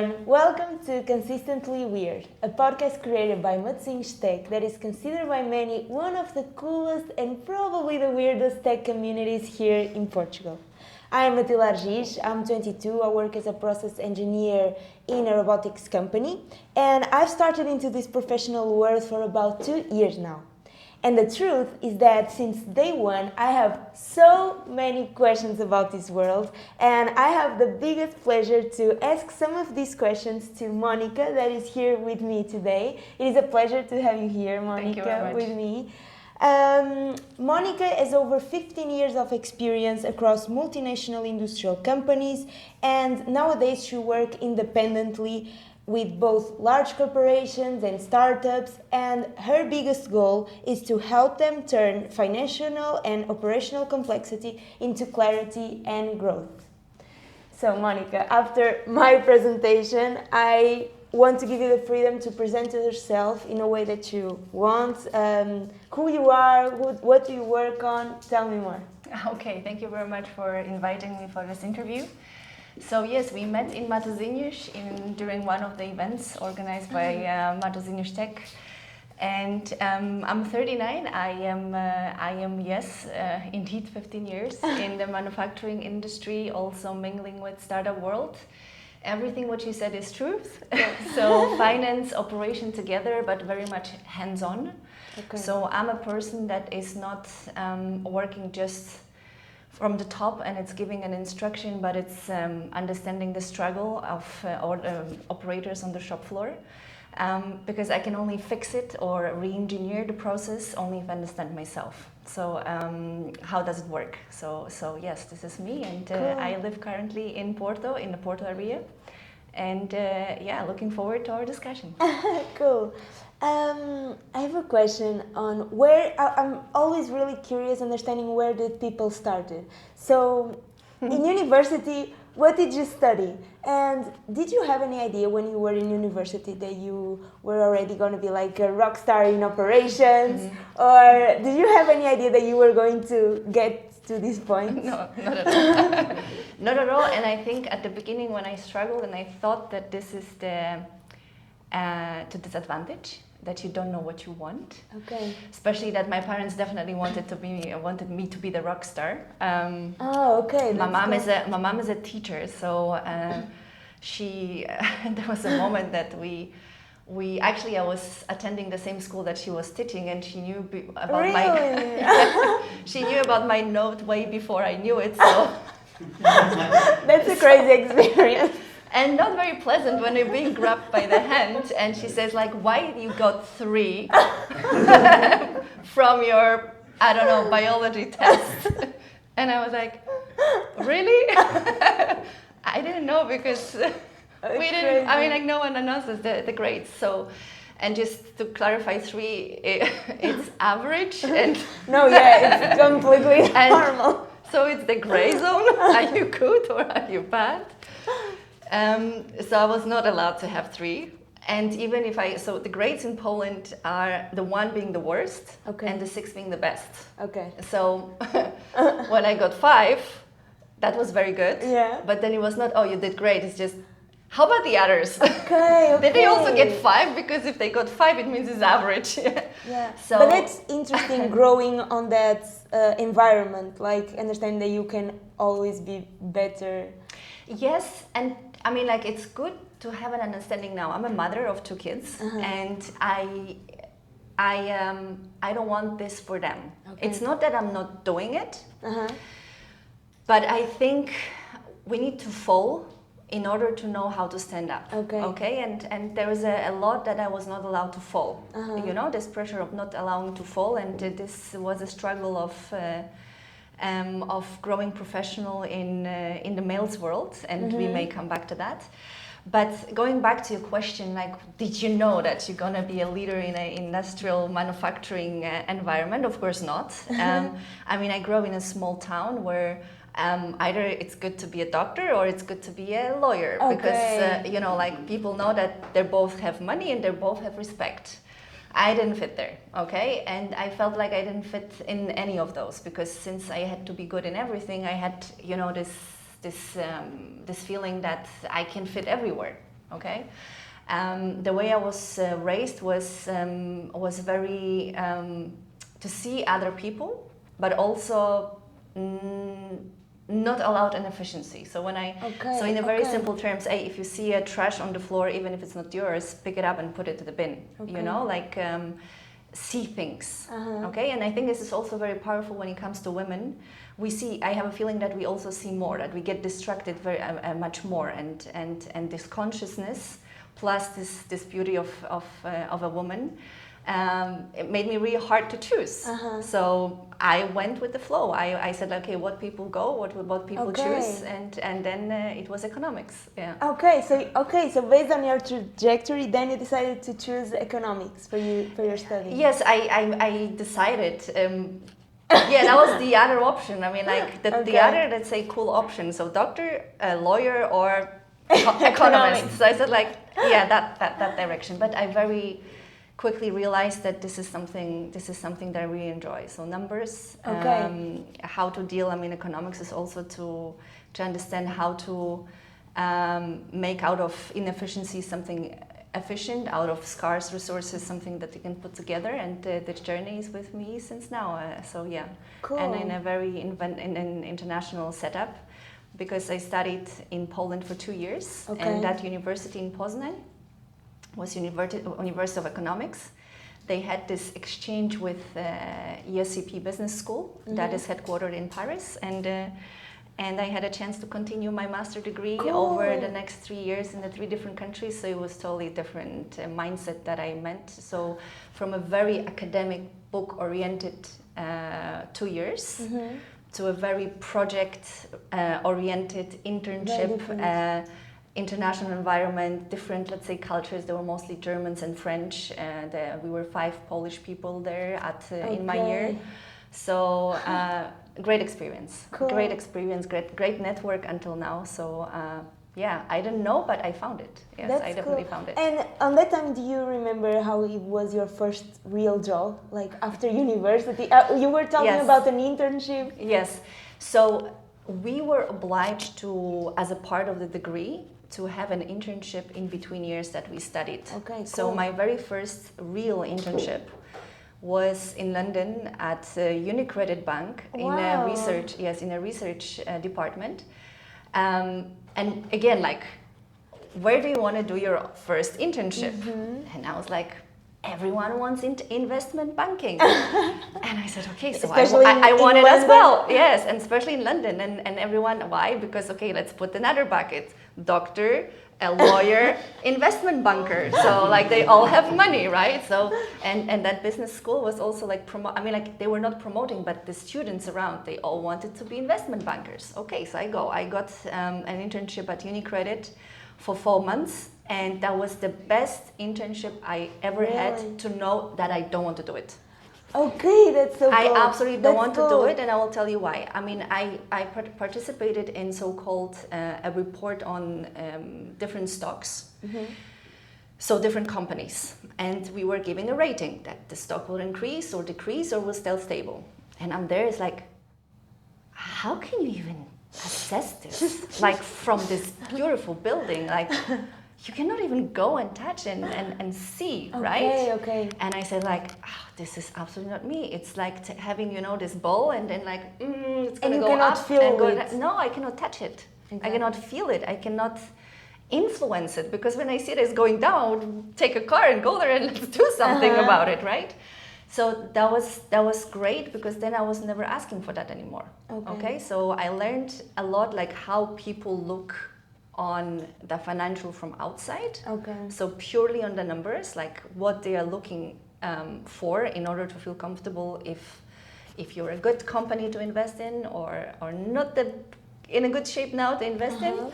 everyone, welcome to Consistently Weird, a podcast created by Matosinhos.Tech that is considered by many one of the coolest and probably the weirdest tech communities here in Portugal. I am Matilde Arjiz, I'm 22, I work as a process engineer in a robotics company, and I've started into this professional world for about 2 years now. And the truth is that since day one, I have so many questions about this world, and I have the biggest pleasure to ask some of these questions to Monika, that is here with me today. It is a pleasure to have you here, Monika, with me. Monika has over 15 years of experience across multinational industrial companies, and nowadays she works independently with both large corporations and startups, and her biggest goal is to help them turn financial and operational complexity into clarity and growth. So Monika, after my presentation, I want to give you the freedom to present yourself in a way that you want, who you are, what do you work on, tell me more. Okay, thank you very much for inviting me for this interview. So yes, we met in Matosinhos during one of the events organized by Matosinhos.Tech, and I'm 39. I am indeed 15 years in the manufacturing industry, also mingling with startup world. Everything what you said is truth. So finance, operation together, but very much hands-on. Okay. So I'm a person that is not working just from the top and it's giving an instruction, but it's understanding the struggle of operators on the shop floor, because I can only fix it or re-engineer the process only if I understand myself. So how does it work? So yes, this is me, and cool. I live currently in Porto, in the Porto area, and looking forward to our discussion. Cool. I have a question on where, I'm always really curious understanding where did people started. So in university, what did you study? And did you have any idea when you were in university that you were already going to be like a rock star in operations? Mm-hmm. Or did you have any idea that you were going to get to this point? No, not at all. Not at all. And I think at the beginning when I struggled and I thought that this is the disadvantage, that you don't know what you want. Okay. Especially that my parents definitely wanted me to be the rock star. Okay. My mom is a teacher, so she there was a moment that we actually, I was attending the same school that she was teaching, and she knew about she knew about my note way before I knew it. So that's a crazy experience. And not very pleasant when you're being grabbed by the hand, and she says like, why you got 3 from your, I don't know, biology test? And I was like, really? I didn't know, because we didn't, I mean, like, no one announces the grades. So, and just to clarify, 3, it's average. And no, yeah, it's completely normal. So it's the gray zone. Are you good or are you bad? So I was not allowed to have 3, and even if so the grades in Poland are the 1 being the worst, okay, and the 6 being the best. Okay. So when I got 5, that was very good. Yeah. But then it was not, oh, you did great. It's just, how about the others? Okay. Did they also get 5? Because if they got 5, it means it's average. Yeah. So, but it's interesting growing on that environment, like understanding that you can always be better. Yes, and I mean, like, it's good to have an understanding now. I'm a mother of 2 kids, and I don't want this for them. Okay. It's not that I'm not doing it, but I think we need to fall in order to know how to stand up. Okay. Okay, and there is a lot that I was not allowed to fall. You know, this pressure of not allowing to fall, and this was a struggle of growing professional in the males world, and we may come back to that. But going back to your question, like, did you know that you're gonna be a leader in an industrial manufacturing environment? Of course not. I mean, I grew up in a small town where either it's good to be a doctor or it's good to be a lawyer, because you know, like, people know that they both have money and they both have respect. I didn't fit there, okay? And I felt like I didn't fit in any of those, because since I had to be good in everything, I had, you know, this feeling that I can fit everywhere. Okay, the way I was raised was very to see other people, but also not allowed inefficiency. So when so in a very simple terms, hey, if you see a trash on the floor, even if it's not yours, pick it up and put it to the bin. You know, like see things. Okay, and I think this is also very powerful when it comes to women. We see. I have a feeling that we also see more, that we get distracted very much more, and this consciousness plus this beauty of a woman. It made me really hard to choose. So I went with the flow. I said, okay, what people go, what people choose, and then it was economics. Yeah. Okay, so based on your trajectory, then you decided to choose economics for your study. Yes, I decided. Yeah, that was the other option. I mean, like the other, let's say, cool option. So doctor, lawyer, or economist. So I said, like, yeah, that direction. But I very quickly realized that this is something that I really enjoy. So numbers, how to deal. I mean, economics is also to understand how to make out of inefficiency something efficient, out of scarce resources something that you can put together. And the journey is with me since now. So yeah, cool. And in a very in an international setup, because I studied in Poland for 2 years, and that university in Poznań was University of Economics. They had this exchange with ESCP Business School that is headquartered in Paris, and I had a chance to continue my master degree over the next 3 years in the 3 different countries. So it was totally different mindset that I meant. So from a very academic, book-oriented 2 years to a very project-oriented internship. International environment, different, let's say, cultures. There were mostly Germans and French, and we were 5 Polish people there in my year. So great experience, great experience, great network until now. So yeah, I didn't know, but I found it. Yes, That's I definitely found it. And on that time, do you remember how it was your first real job, like after university? You were talking about an internship. Yes. So we were obliged to, as a part of the degree, to have an internship in between years that we studied. So my very first real internship was in London at UniCredit Bank in a research department. And again, like, where do you want to do your first internship? And I was like, everyone wants investment banking. And I said, okay, so I want it as well. Yes, and especially in London. And everyone, why? Because, okay, let's put another bucket. Doctor, a lawyer, investment banker. So, like, they all have money, right? So, and that business school was also, like, they were not promoting, but the students around, they all wanted to be investment bankers. Okay, so I got an internship at UniCredit for 4 months. And that was the best internship I ever had, to know that I don't want to do it. Okay, that's so cool. I absolutely don't want to do it, and I will tell you why. I mean, I participated in so-called a report on different stocks, so different companies. And we were giving a rating that the stock will increase or decrease or will stay stable. And I'm there, it's like, how can you even assess this? Like, from this beautiful building, like... You cannot even go and touch and see, right? Okay. And I said, like, this is absolutely not me. It's like having, this ball and then like, it's going to go up. And go it. No, I cannot touch it. Exactly. I cannot feel it. I cannot influence it, because when I see it is going down, take a car and go there and let's do something about it, right? So that was great, because then I was never asking for that anymore. Okay. So I learned a lot, like, how people look on the financial from outside. So purely on the numbers, like what they are looking for in order to feel comfortable if you're a good company to invest in or not in a good shape now to invest in.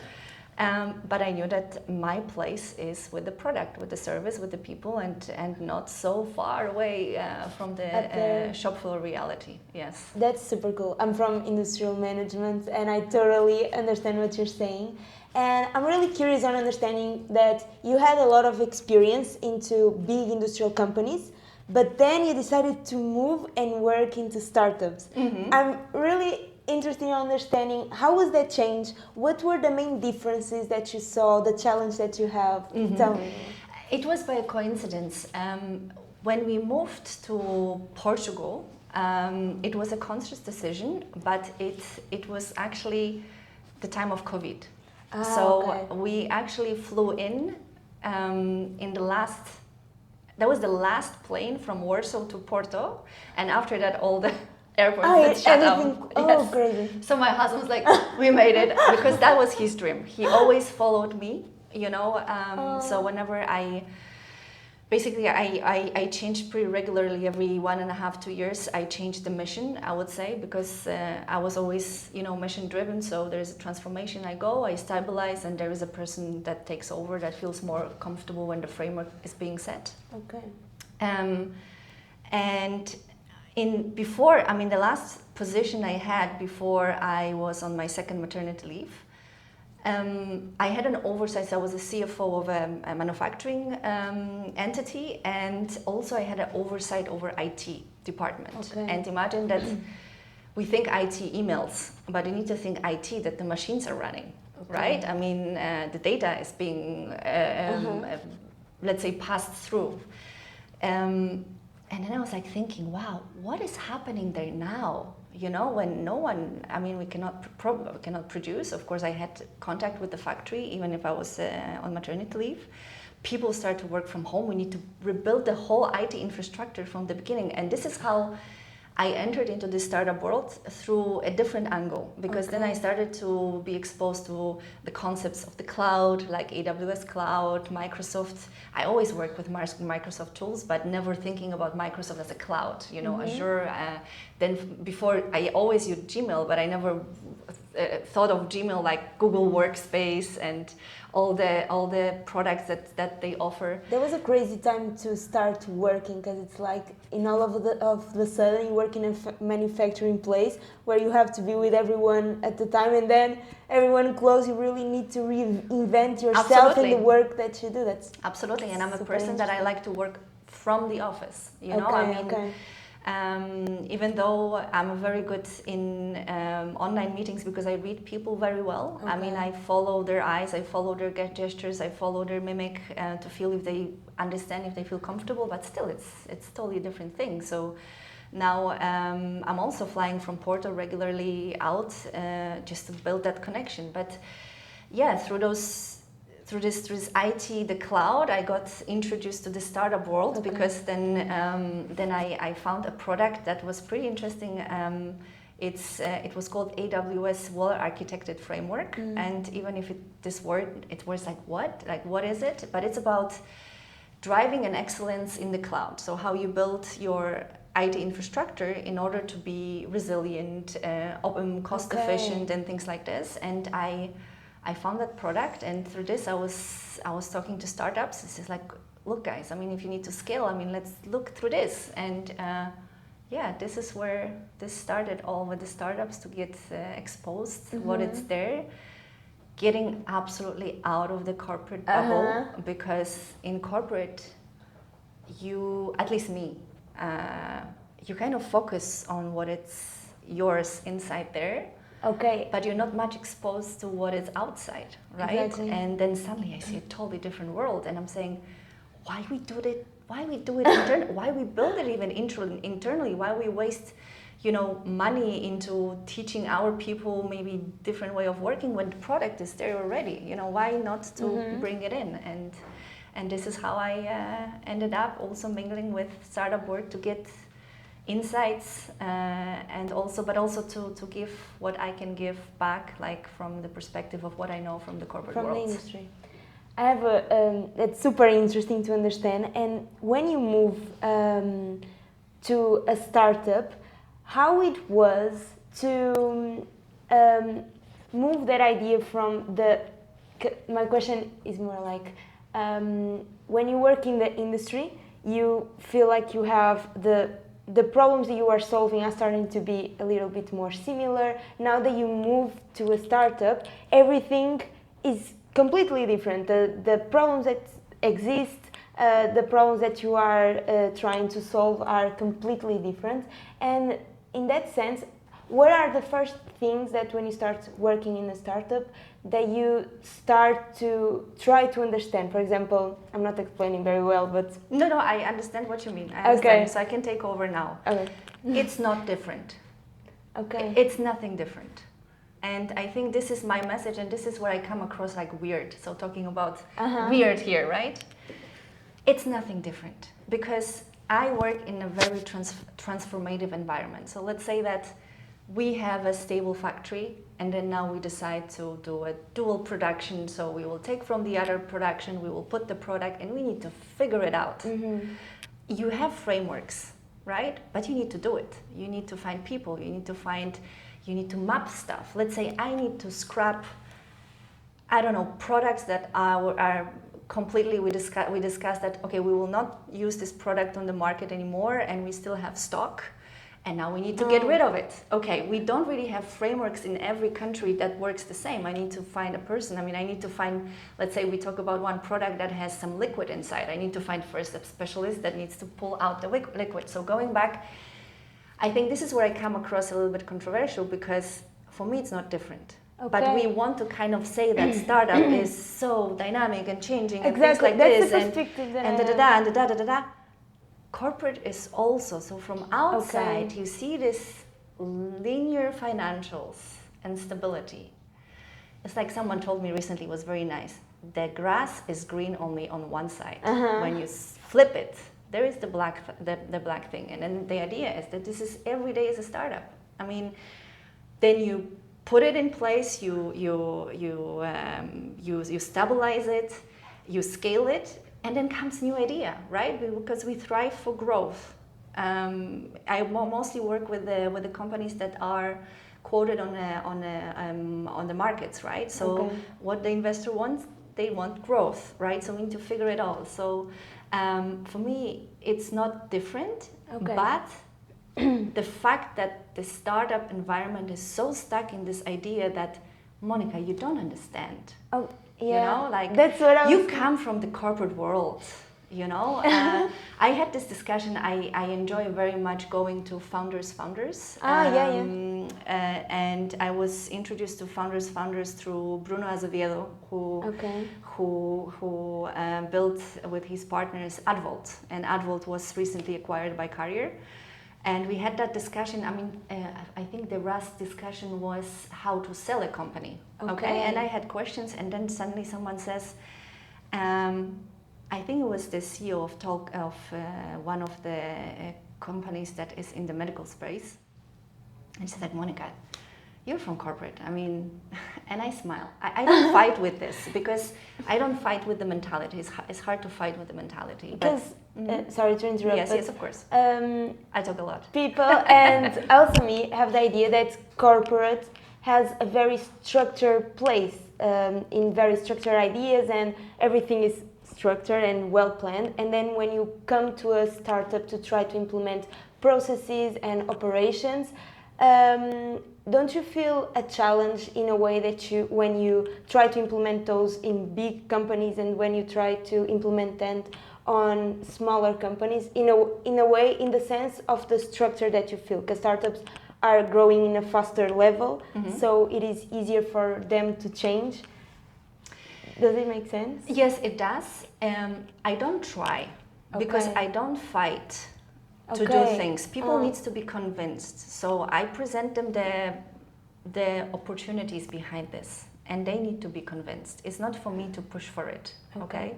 But I knew that my place is with the product, with the service, with the people, and not so far away from the shop floor reality. Yes. That's super cool. I'm from industrial management, and I totally understand what you're saying. And I'm really curious on understanding that you had a lot of experience into big industrial companies, but then you decided to move and work into startups. I'm really interested in understanding how was that change? What were the main differences that you saw, the challenge that you have? Tell me. It was by coincidence. When we moved to Portugal, it was a conscious decision, but it was actually the time of COVID. We actually flew in the last. That was the last plane from Warsaw to Porto, and after that, all the airports had shut down. Oh, crazy! So my husband was like, "We made it," because that was his dream. He always followed me, you know. So whenever I changed pretty regularly every 1.5 2 years. I changed the mission, I would say, because I was always, mission driven. So there's a transformation. I go, I stabilize, and there is a person that takes over that feels more comfortable when the framework is being set. Okay. And the last position I had before I was on my second maternity leave. I had an oversight. So I was a CFO of a manufacturing entity, and also I had an oversight over IT department. Okay. And imagine that we think IT emails, but you need to think IT that the machines are running, right? I mean, the data is being, let's say, passed through. And then I was like thinking, wow, what is happening there now? When no one, we cannot produce. Of course, I had contact with the factory, even if I was on maternity leave. People start to work from home. We need to rebuild the whole IT infrastructure from the beginning. And this is how I entered into this startup world, through a different angle, because then I started to be exposed to the concepts of the cloud, like AWS cloud, Microsoft. I always worked with Microsoft tools, but never thinking about Microsoft as a cloud, Azure. Then before, I always used Gmail, but I never thought of Gmail like Google Workspace and all the products that they offer. There was a crazy time to start working, because it's like in all of the sudden you work in a manufacturing place where you have to be with everyone at the time, and then everyone close. You really need to reinvent yourself in the work that you do. That's absolutely, and I'm a person that I like to work from the office. Even though I'm very good in online meetings, because I read people very well. I follow their eyes, I follow their gestures, I follow their mimic to feel if they understand, if they feel comfortable. But still, it's totally a different thing. So now I'm also flying from Porto regularly out just to build that connection. But yeah, through this IT, the cloud, I got introduced to the startup world, because then I found a product that was pretty interesting. It was called AWS Well-Architected Framework, and even if it was like what is it? But it's about driving an excellence in the cloud. So how you build your IT infrastructure in order to be resilient, open, cost efficient, and things like this. And I found that product, and through this I was talking to startups. This is like, look guys, if you need to scale, let's look through this. And this is where this started, all with the startups, to get exposed what it's there, getting absolutely out of the corporate bubble, because in corporate, at least me, you kind of focus on what it's yours inside there. Okay. But you're not much exposed to what is outside, right? Exactly. And then suddenly I see a totally different world, and I'm saying, why we do it internally? Why we build it even internally? Why we waste, money into teaching our people maybe different way of working when the product is there already? Why not to bring it in? And this is how I ended up also mingling with startup work to get insights, but also to give what I can give back, like from the perspective of what I know from the corporate world. From the industry. I have it's super interesting to understand. And when you move to a startup, how it was to move that idea from my question is more like, when you work in the industry, you feel like you have the problems that you are solving are starting to be a little bit more similar. Now that you move to a startup, everything is completely different. The problems that exist, the problems that you are trying to solve are completely different. And in that sense, what are the first things that when you start working in a startup that you start to try to understand? For example, I'm not explaining very well, but... No, I understand what you mean. I understand, okay. So I can take over now. Okay. It's not different. Okay. It's nothing different. And I think this is my message, and this is where I come across like weird. So talking about weird here, right? It's nothing different because I work in a very transformative environment. So let's say that we have a stable factory, and then now we decide to do a dual production. So we will take from the other production, we will put the product, and we need to figure it out. You have frameworks, right? But you need to do it. You need to find people. You need to map stuff. Let's say I need to scrap, I don't know, products that are completely, we discussed that, okay, we will not use this product on the market anymore, and we still have stock. And now we need to get rid of it. Okay, we don't really have frameworks in every country that works the same. I need to find a person. I mean, I need to find, let's say we talk about one product that has some liquid inside. I need to find first a specialist that needs to pull out the liquid. So going back, I think this is where I come across a little bit controversial because for me it's not different. Okay. But we want to kind of say that startup is so dynamic and changing and things like this and da-da-da. Corporate is also, so from outside you see this linear financials and stability. It's like someone told me recently, it was very nice. The grass is green only on one side. When you flip it, there is the black thing. And then the idea is that this is every day is a startup. I mean, then you put it in place, you stabilize it, you scale it, and then comes new idea, right? Because we thrive for growth. I mostly work with the companies that are quoted on the markets, right? So what the investor wants, they want growth, right? So we need to figure it out. So for me, it's not different, but the fact that the startup environment is so stuck in this idea that, Monika, you don't understand. Yeah, you know, like that's what you come from the corporate world, you know. I had this discussion. I enjoy very much going to founders. And I was introduced to founders through Bruno Azevedo, who built with his partners Advolt, and Advolt was recently acquired by Carrier. And we had that discussion. I mean, I think the last discussion was how to sell a company. Okay. And I had questions, and then suddenly someone says, I think it was the CEO of one of the companies that is in the medical space. And she said, Monika, you're from corporate. I mean, and I smile. I don't fight with this because I don't fight with the mentality. It's hard to fight with the mentality. Because, sorry to interrupt. Yes, of course. I talk a lot. People and also me have the idea that corporate has a very structured place in very structured ideas, and everything is structured and well planned. And then when you come to a startup to try to implement processes and operations, don't you feel a challenge in a way that when you try to implement those in big companies and when you try to implement them on smaller companies, in a way, in the sense of the structure that you feel? Because startups are growing in a faster level, so it is easier for them to change. Does it make sense? Yes, it does. I don't try because I don't fight to do things. People needs to be convinced. So I present them the opportunities behind this, and they need to be convinced. It's not for me to push for it. Okay.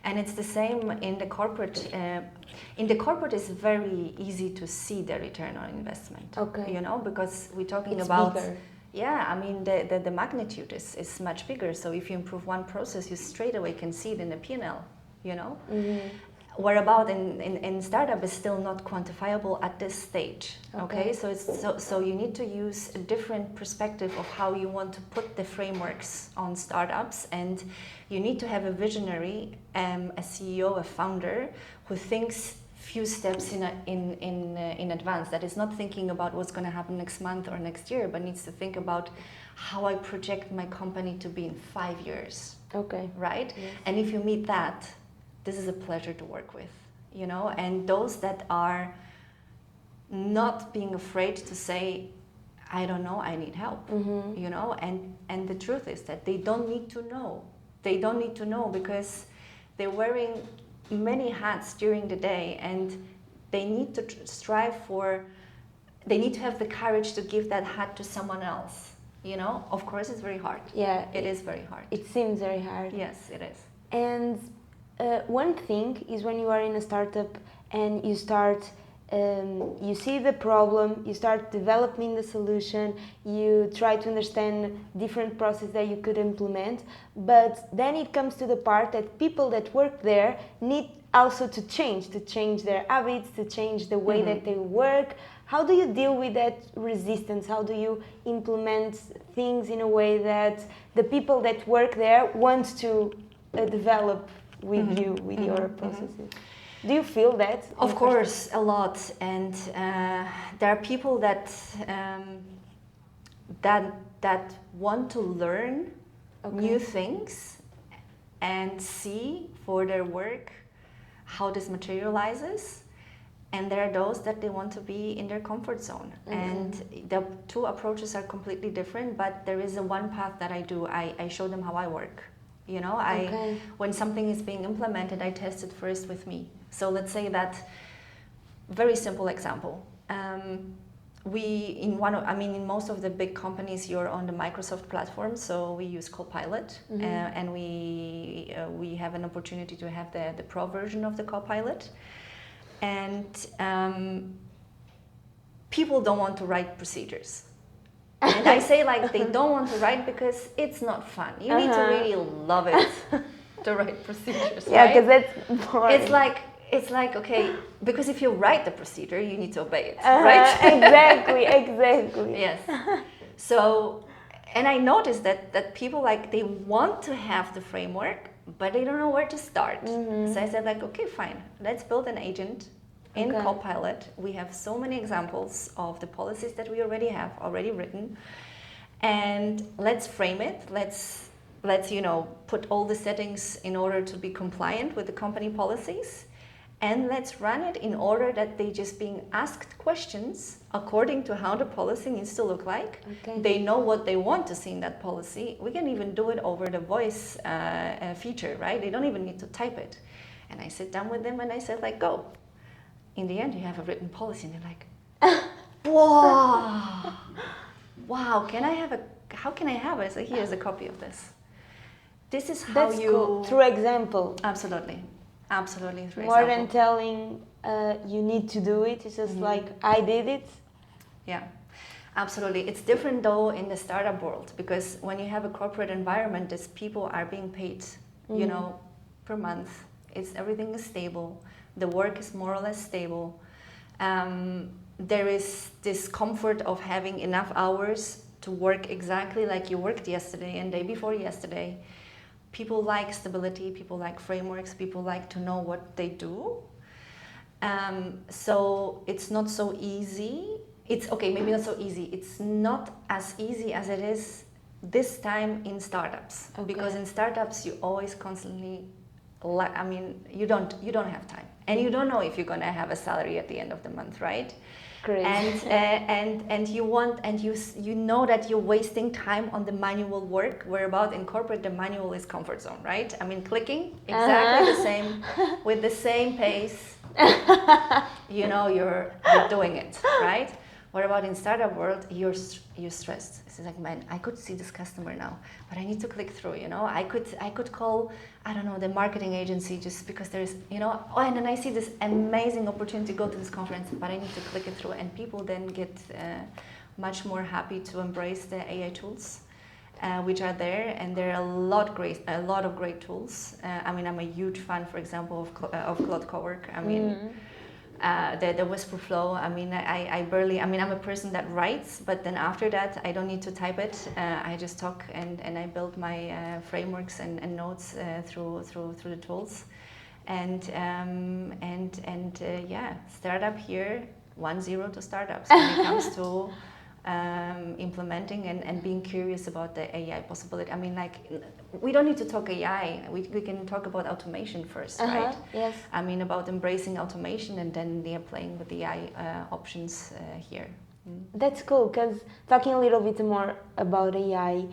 And it's the same in the corporate. In the corporate, it's very easy to see the return on investment. You know, because we're talking about bigger. Yeah, I mean the magnitude is much bigger. So if you improve one process, you straight away can see it in the P&L. You know. Whereabout in startup is still not quantifiable at this stage. Okay, so you need to use a different perspective of how you want to put the frameworks on startups, and you need to have a visionary, a CEO, a founder who thinks few steps in advance. That is not thinking about what's going to happen next month or next year, but needs to think about how I project my company to be in 5 years. Right? Yes. And if you meet that, this is a pleasure to work with, you know, and those that are not being afraid to say, I don't know, I need help, you know, and the truth is that they don't need to know. They don't need to know because they're wearing many hats during the day, and they need to strive for, they need to have the courage to give that hat to someone else, you know. Of course, it's very hard. Yeah, it is very hard. It seems very hard. Yes, it is. And one thing is when you are in a startup and you start, you see the problem, you start developing the solution, you try to understand different processes that you could implement, but then it comes to the part that people that work there need also to change their habits, to change the way that they work. How do you deal with that resistance? How do you implement things in a way that the people that work there want to develop with you, with your processes? Do you feel that? Of course, a lot. And there are people that that want to learn new things and see for their work how this materializes. And there are those that they want to be in their comfort zone. And the two approaches are completely different, but there is a one path that I do. I show them how I work. You know, when something is being implemented, I test it first with me. So let's say that, very simple example. In most of the big companies, you're on the Microsoft platform, so we use Copilot, and we have an opportunity to have the pro version of the Copilot. And people don't want to write procedures. And I say like they don't want to write because it's not fun. You need to really love it to write procedures. Yeah, because right? that's boring. It's like okay, because if you write the procedure, you need to obey it, right? Exactly. Yes. So, and I noticed that people like they want to have the framework, but they don't know where to start. So I said like, okay, fine, let's build an agent in Copilot. We have so many examples of the policies that we already have written, and let's frame it. Let's put all the settings in order to be compliant with the company policies, and let's run it in order that they just being asked questions according to how the policy needs to look like. They know what they want to see in that policy. We can even do it over the voice feature, right? They don't even need to type it. And I sit down with them and I said like, go. In the end, you have a written policy, and they're like, wow, how can I have it? So here's a copy of this. This is how That's cool. Through example. Absolutely through More example. than telling you need to do it, it's just like I did it. Yeah, absolutely. It's different though in the startup world, because when you have a corporate environment, these people are being paid, per month. Everything is stable. The work is more or less stable. There is this comfort of having enough hours to work exactly like you worked yesterday and day before yesterday. People like stability, people like frameworks, people like to know what they do. So it's not so easy. It's okay, maybe not so easy. It's not as easy as it is this time in startups. Because in startups, you always constantly, you don't have time. And you don't know if you're gonna have a salary at the end of the month, right? Great. And you know that you're wasting time on the manual work, whereabout in corporate the manual is comfort zone, right? Clicking exactly the same with the same pace. You're doing it, right? What about in startup world, you're stressed. It's like, man, I could see this customer now, but I need to click through, I could call, I don't know, the marketing agency just because there's, and then I see this amazing opportunity to go to this conference, but I need to click it through. And people then get much more happy to embrace the AI tools, which are there, and there are a lot of great tools. I'm a huge fan, for example, of Claude Cowork. The whisper flow. I barely. I'm a person that writes, but then after that, I don't need to type it. I just talk and I build my frameworks and notes through the tools, and startup here 1-0 to startups when it comes to implementing and being curious about the AI possibility. We don't need to talk AI. We can talk about automation first, right? Yes. About embracing automation and then playing with the AI options here. That's cool, because talking a little bit more about AI,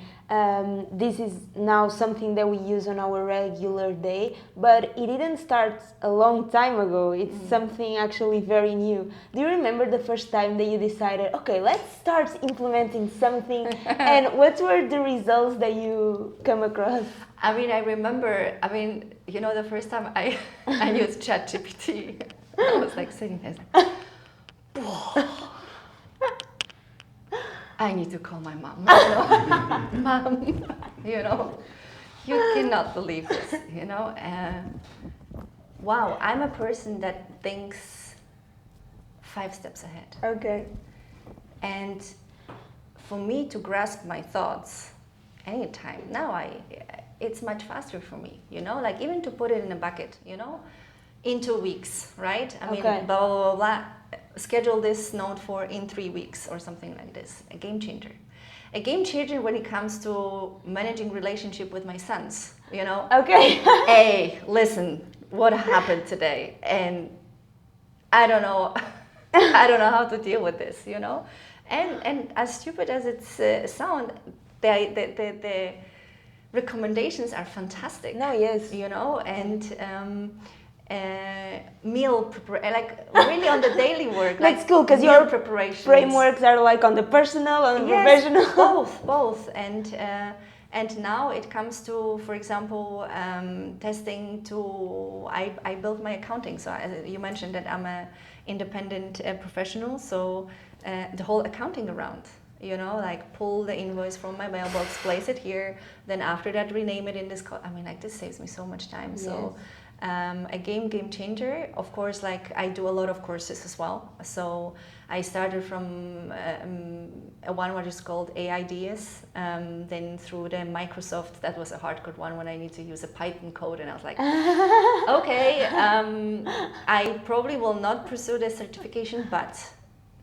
this is now something that we use on our regular day, but it didn't start a long time ago. It's something actually very new. Do you remember the first time that you decided, okay, let's start implementing something, and what were the results that you come across? I mean, I remember, the first time I used ChatGPT, I was like sitting there, I need to call my mom. Mom, you cannot believe this, wow, I'm a person that thinks 5 steps ahead. Okay. And for me to grasp my thoughts anytime, now it's much faster for me, like even to put it in a bucket, in 2 weeks, right? I mean, blah, blah, blah, blah. Schedule this note for in 3 weeks or something like this. A game changer. A game changer when it comes to managing relationship with my sons, Okay. Hey, listen, what happened today? And I don't know, how to deal with this, And as stupid as it sounds, the recommendations are fantastic. No, yes. And meal preparation, like really on the daily work. That's cool, because your preparations. Frameworks are like on the personal and professional. Both. And now it comes to, for example, testing to, I built my accounting. So you mentioned that I'm an independent professional. So the whole accounting around, like pull the invoice from my mailbox, place it here. Then after that, rename it in this, this saves me so much time. Yes. So a game changer. Of course, like I do a lot of courses as well. So I started from one what is called AIDs, then through the Microsoft. That was a hardcore one when I need to use a Python code, and I was like, okay, I probably will not pursue the certification, but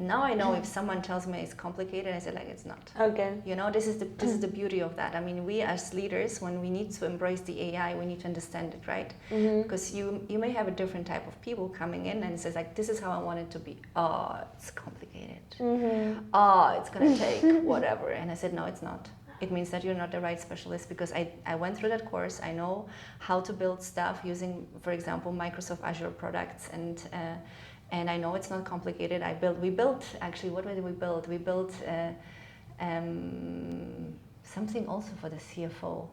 now I know if someone tells me it's complicated, I say like it's not. Okay. This is the beauty of that. I mean, we as leaders, when we need to embrace the AI, we need to understand it, right? Because you may have a different type of people coming in and it says like, this is how I want it to be. Oh, it's complicated. Oh, it's gonna take whatever. And I said, no, it's not. It means that you're not the right specialist, because I went through that course. I know how to build stuff using, for example, Microsoft Azure products, and I know it's not complicated. We built, actually, what did we build? We built something also for the CFO.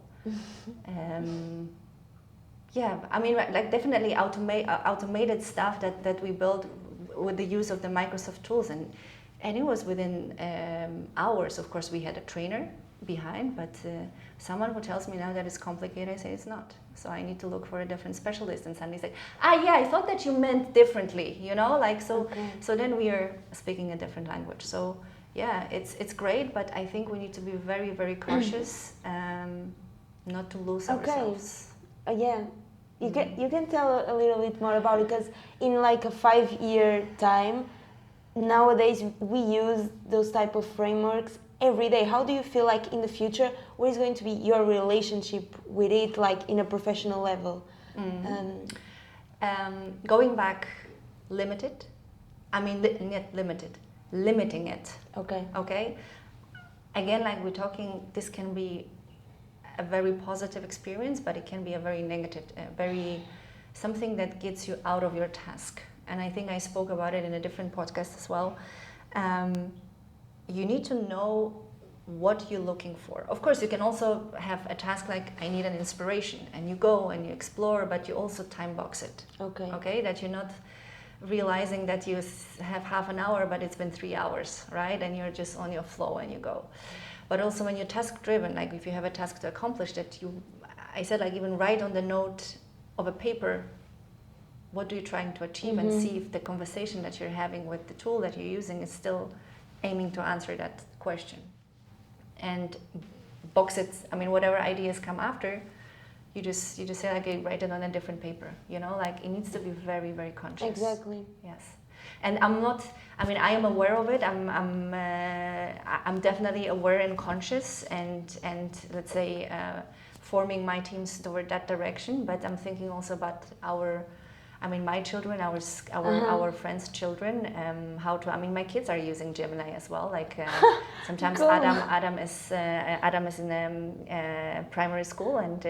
Like definitely automated stuff that we built with the use of the Microsoft tools. And it was within hours. Of course, we had a trainer behind, but someone who tells me now that it's complicated, I say it's not. So I need to look for a different specialist. And suddenly say, I thought that you meant differently, Okay. So then we are speaking a different language. So yeah, it's great, but I think we need to be very, very cautious, not to lose ourselves. Yeah. You can tell a little bit more about it, because in like a 5-year time, nowadays we use those type of frameworks every day. How do you feel like in the future, what is going to be your relationship with it, like in a professional level? Going back, limiting it. Okay. Again, like we're talking, this can be a very positive experience, but it can be a very negative, something that gets you out of your task. And I think I spoke about it in a different podcast as well. You need to know what you're looking for. Of course, you can also have a task like, I need an inspiration, and you go and you explore, but you also time box it. Okay, that you're not realizing that you have half an hour, but it's been 3 hours, right? And you're just on your flow and you go. But also when you're task driven, like if you have a task to accomplish that I said like even write on the note of a paper, what are you trying to achieve, and see if the conversation that you're having with the tool that you're using is still aiming to answer that question. And box it, whatever ideas come after, you just say, okay, write it on a different paper, like it needs to be very, very conscious. Exactly. Yes. And I am aware of it. I'm definitely aware and conscious, and let's say forming my teams toward that direction, but I'm thinking also about I mean, my children, our friends' children, my kids are using Gemini as well. Like sometimes Cool. Adam is in primary school, and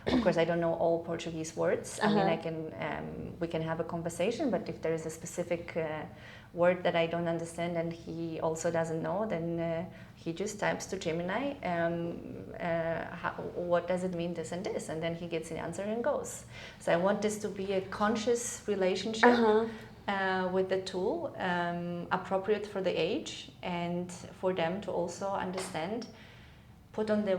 of course I don't know all Portuguese words. I mean, we can have a conversation, but if there is a specific word that I don't understand and he also doesn't know, then he just types to Gemini, what does it mean, this and this, and then he gets the answer and goes. So I want this to be a conscious relationship with the tool, appropriate for the age, and for them to also understand, put on the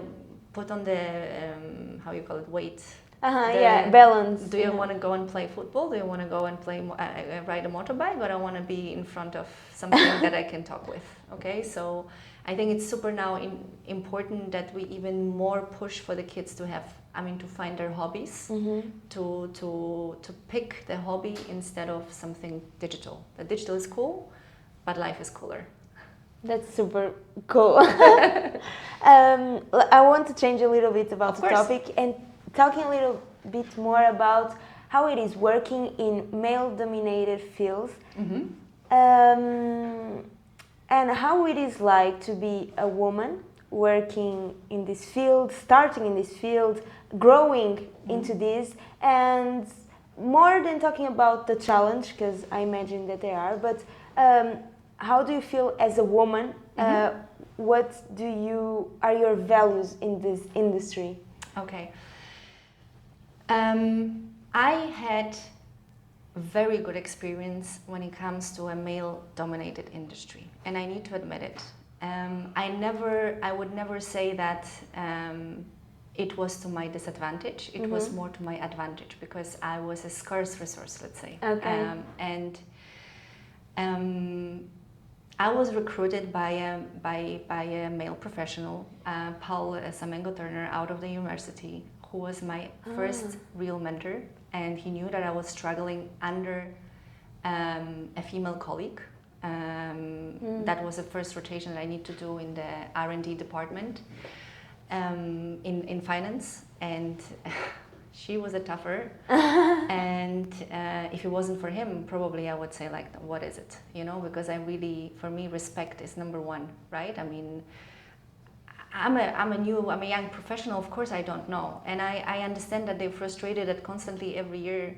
how you call it, weight. Balance. Do you want to go and play football? Do you want to go and play ride a motorbike? Or I want to be in front of something that I can talk with. Okay, so I think it's super now important that we even more push for the kids to have, to find their hobbies, to pick the hobby instead of something digital. The digital is cool, but life is cooler. That's super cool. I want to change a little bit about the topic and talking a little bit more about how it is working in male-dominated fields, and how it is like to be a woman working in this field, starting in this field, growing into this, and more than talking about the challenge, because I imagine that there are, but how do you feel as a woman? What are your values in this industry? Okay. I had very good experience when it comes to a male-dominated industry, and I need to admit it. I would never say that it was to my disadvantage. It was more to my advantage because I was a scarce resource, let's say. Okay. I was recruited by a male professional, Paul Samengo-Turner, out of the university, who was my first real mentor, and he knew that I was struggling under a female colleague. That was the first rotation that I need to do in the R&D department in finance, and she was a tougher. And if it wasn't for him, probably I would say, like, what is it? Because for me, respect is number one, right? I mean, I'm a young professional. Of course, I don't know, and I understand that they're frustrated that constantly every year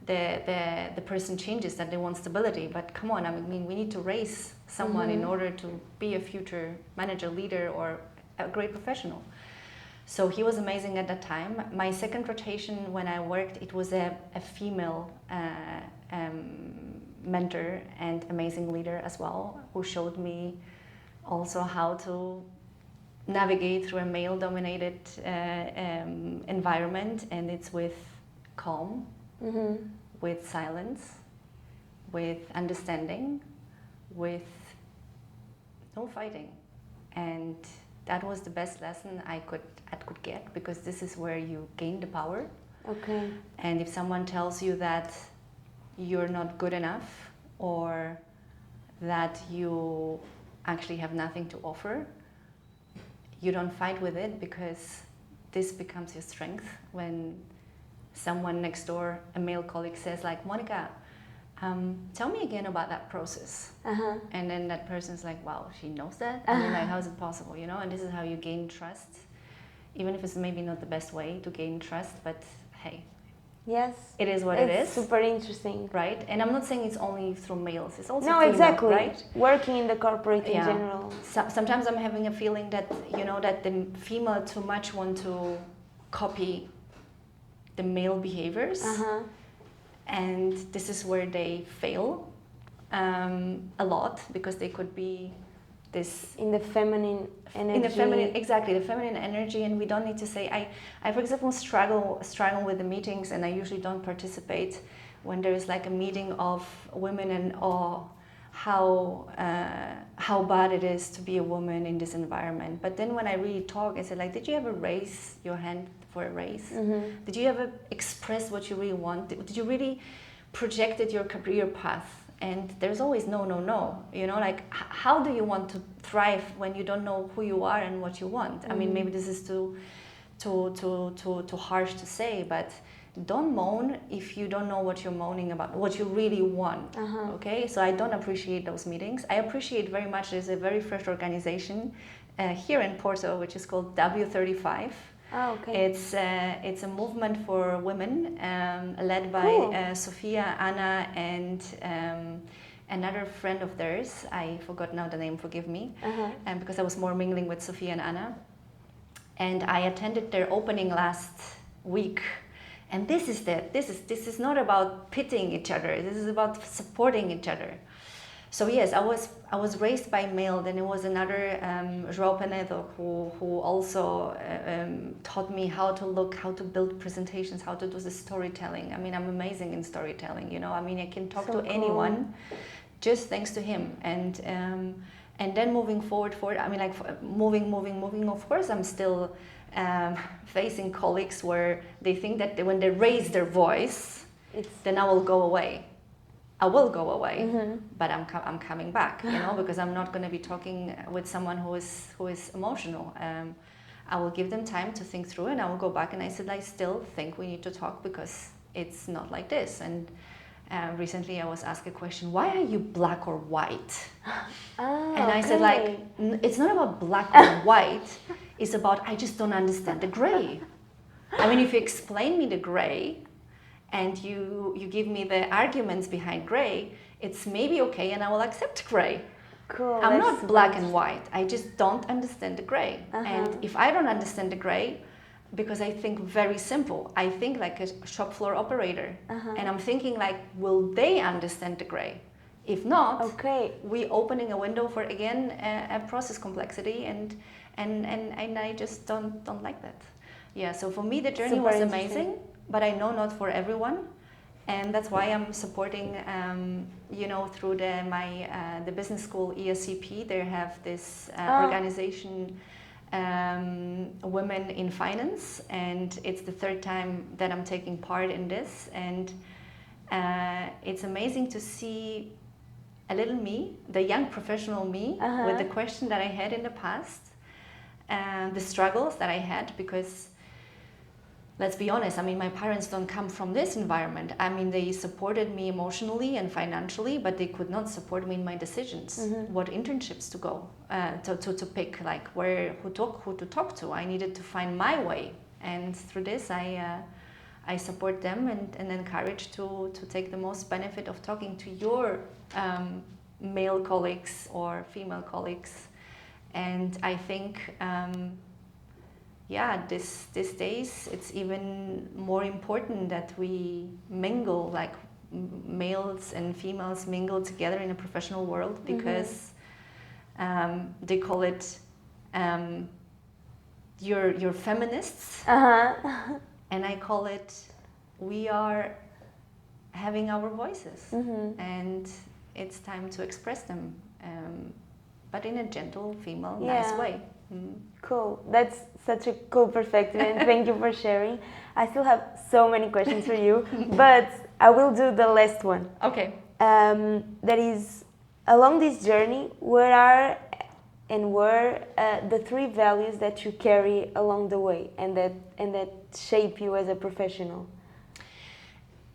the person changes, that they want stability. But come on, I mean, we need to raise someone in order to be a future manager, leader, or a great professional. So he was amazing at that time. My second rotation, when I worked, it was a female mentor and amazing leader as well, who showed me also how to navigate through a male-dominated environment, and it's with calm, with silence, with understanding, with no fighting. And that was the best lesson I could get, because this is where you gain the power. Okay. And if someone tells you that you're not good enough, or that you actually have nothing to offer, you don't fight with it, because this becomes your strength. When someone next door, a male colleague, says, like, Monika, tell me again about that process. And then that person's like, wow, she knows that? I mean, like, how is it possible, And this is how you gain trust, even if it's maybe not the best way to gain trust, but hey. Yes. It is what it is. It's super interesting. Right? And I'm not saying it's only through males, it's also no, female, exactly. Right? Working in the corporate in general. Sometimes I'm having a feeling that, that the female too much want to copy the male behaviors. And this is where they fail a lot, because they could be this in the feminine energy. In the feminine, exactly, the feminine energy. And we don't need to say, I for example struggle with the meetings, and I usually don't participate when there is like a meeting of women, and how bad it is to be a woman in this environment. But then when I really talk, I say, like, did you ever raise your hand for a raise? Did you ever express what you really want? Did you really projected your career path? And there's always no. Like, how do you want to thrive when you don't know who you are and what you want? I mean, maybe this is too harsh to say, but don't moan if you don't know what you're moaning about, what you really want. Okay, so I don't appreciate those meetings. I appreciate very much, there's a very fresh organization here in Porto, which is called W35. Oh, okay. It's a movement for women led by Cool. Sophia, Anna, and another friend of theirs. I forgot now the name, forgive me, because I was more mingling with Sophia and Anna. And I attended their opening last week. And this is not about pitting each other. This is about supporting each other. So yes, I was raised by male. Then it was another João Penedo who also taught me how to build presentations, how to do the storytelling. I mean, I'm amazing in storytelling. You know, I mean, I can talk to anyone, just thanks to him. And then moving forward. I mean, like moving. Of course, I'm still facing colleagues where they think that when they raise their voice, then I will go away. I will go away, but I'm coming back, you know, because I'm not going to be talking with someone who is emotional. I will give them time to think through, and I will go back. And I said, I still think we need to talk because it's not like this. And recently I was asked a question, why are you black or white? And I said, like, it's not about black or white. It's about, I just don't understand the gray. I mean, if you explain me the gray, and you give me the arguments behind gray, it's maybe okay, and I will accept gray. Cool. I'm not black and white. I just don't understand the gray. And if I don't understand the gray, because I think very simple, I think like a shop floor operator, and I'm thinking like, will they understand the gray? If not, we opening a window for again a process complexity, and I just don't like that. Yeah. So for me, the journey was amazing. But I know not for everyone, and that's why I'm supporting, you know, through the business school ESCP. They have this organization, Women in Finance, and it's the third time that I'm taking part in this, and it's amazing to see a little me, the young professional me, with the question that I had in the past, the struggles that I had, because let's be honest, I mean, my parents don't come from this environment. I mean, they supported me emotionally and financially, but they could not support me in my decisions. What internships to go, to pick, like who to talk to. I needed to find my way. And through this, I support them and encourage to take the most benefit of talking to your male colleagues or female colleagues. And I think, these days it's even more important that we mingle, like males and females mingle together in a professional world, because they call it you're feminists, and I call it we are having our voices, and it's time to express them, but in a gentle, female, nice way. Cool. That's such a cool perspective, and thank you for sharing. I still have so many questions for you, but I will do the last one. Okay. That is, along this journey, what are and were the three values that you carry along the way and that shape you as a professional?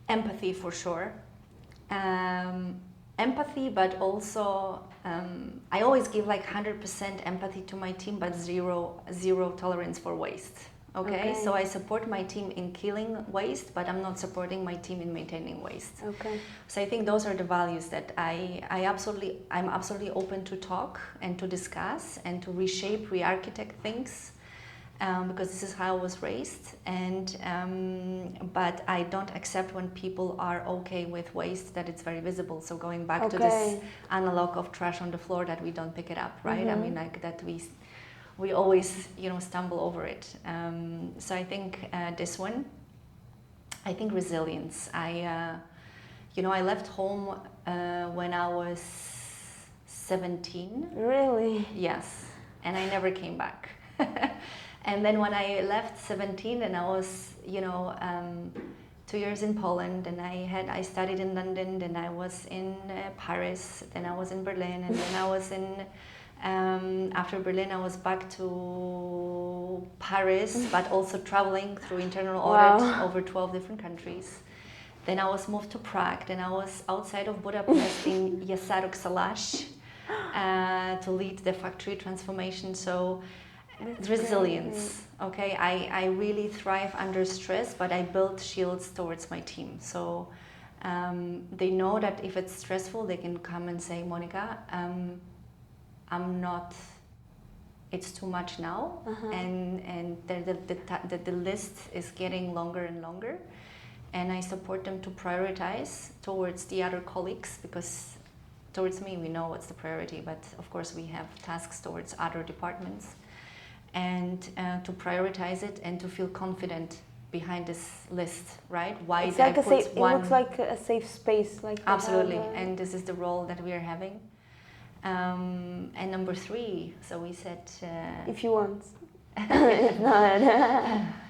Empathy, for sure. Empathy, but also I always give like 100% empathy to my team, but zero tolerance for waste. Okay, so I support my team in killing waste, but I'm not supporting my team in maintaining waste. Okay. So I think those are the values that I'm absolutely open to talk and to discuss and to reshape, re-architect things. Because this is how I was raised, and but I don't accept when people are okay with waste, that it's very visible. So going back to this analog of trash on the floor, that we don't pick it up, right? I mean, like that we always, stumble over it. So I think this one. I think resilience. I left home when I was 17. Really? Yes, and I never came back. And then when I left 17, and I was, 2 years in Poland, and I studied in London, then I was in Paris, then I was in Berlin, and then I was in, after Berlin I was back to Paris, but also traveling through internal audit over 12 different countries. Then I was moved to Prague. Then I was outside of Budapest in Jászárok Szalás to lead the factory transformation. So resilience. Okay, I really thrive under stress, but I build shields towards my team. So they know that if it's stressful, they can come and say, Monika, I'm not. It's too much now, and the list is getting longer and longer, and I support them to prioritize towards the other colleagues, because towards me we know what's the priority, but of course we have tasks towards other departments, and to prioritize it and to feel confident behind this list, right? Why it's did like I put one? It looks like a safe space, like absolutely, and this is the role that we are having. And number 3, so we said... if you want. If not.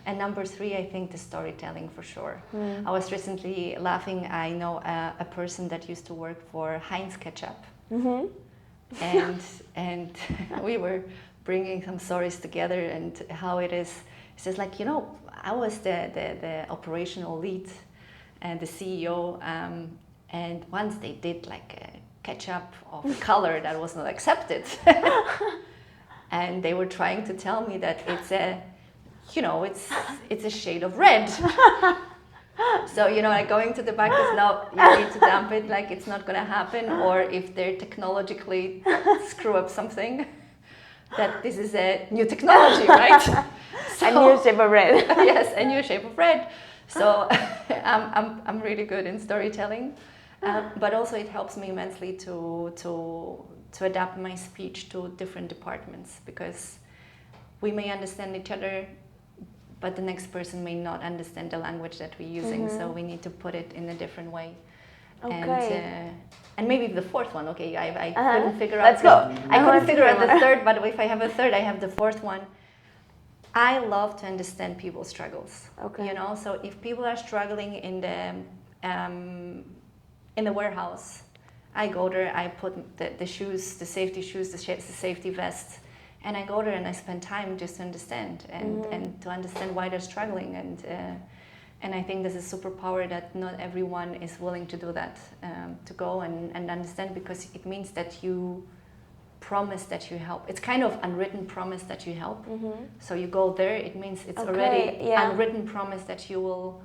And number 3, I think the storytelling for sure. I was recently laughing. I know a person that used to work for Heinz Ketchup. And we were bringing some stories together and how it is. He says, like, you know, I was the operational lead and the CEO. And once they did like a ketchup of a color that was not accepted. And they were trying to tell me that it's a, you know, it's a shade of red. So, you know, like going to the back is now, you need to dump it, like it's not going to happen. Or if they technologically screw up something, that this is a new technology, right? So, a new shape of red. Yes, a new shape of red. So I'm really good in storytelling. But also it helps me immensely to adapt my speech to different departments, because we may understand each other, but the next person may not understand the language that we're using, so we need to put it in a different way. Okay. And maybe the 4th one. Okay, I couldn't figure out. Let's go. I couldn't figure out the 3rd, but if I have a 3rd, I have the 4th one. I love to understand people's struggles. Okay. You know, so if people are struggling in the warehouse, I go there, I put the shoes, the safety shoes, the safety vest, and I go there and I spend time just to understand and to understand why they're struggling. And I think this is superpower that not everyone is willing to do that, to go and understand, because it means that you promise that you help. It's kind of unwritten promise that you help. So you go there, it means it's already unwritten promise that you will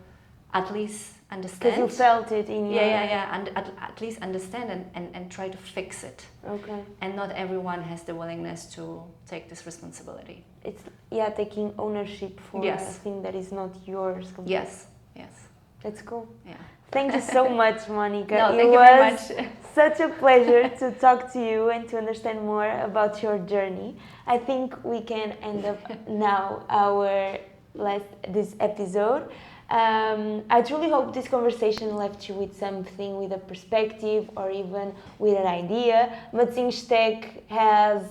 at least understand. Because you felt it in your... and at least understand and try to fix it. Okay. And not everyone has the willingness to take this responsibility. It's, taking ownership for a thing that is not yours completely. Yes. That's cool. Yeah. Thank you so much, Monika. No, thank you very much. Such a pleasure to talk to you and to understand more about your journey. I think we can end up now this episode. I truly hope this conversation left you with something, with a perspective, or even with an idea. Matosinhos.Tech has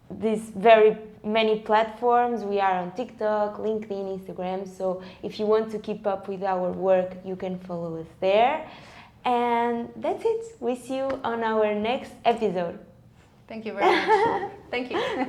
these very many platforms. We are on TikTok, LinkedIn, Instagram. So if you want to keep up with our work, you can follow us there. And that's it. We see you on our next episode. Thank you very much. Thank you.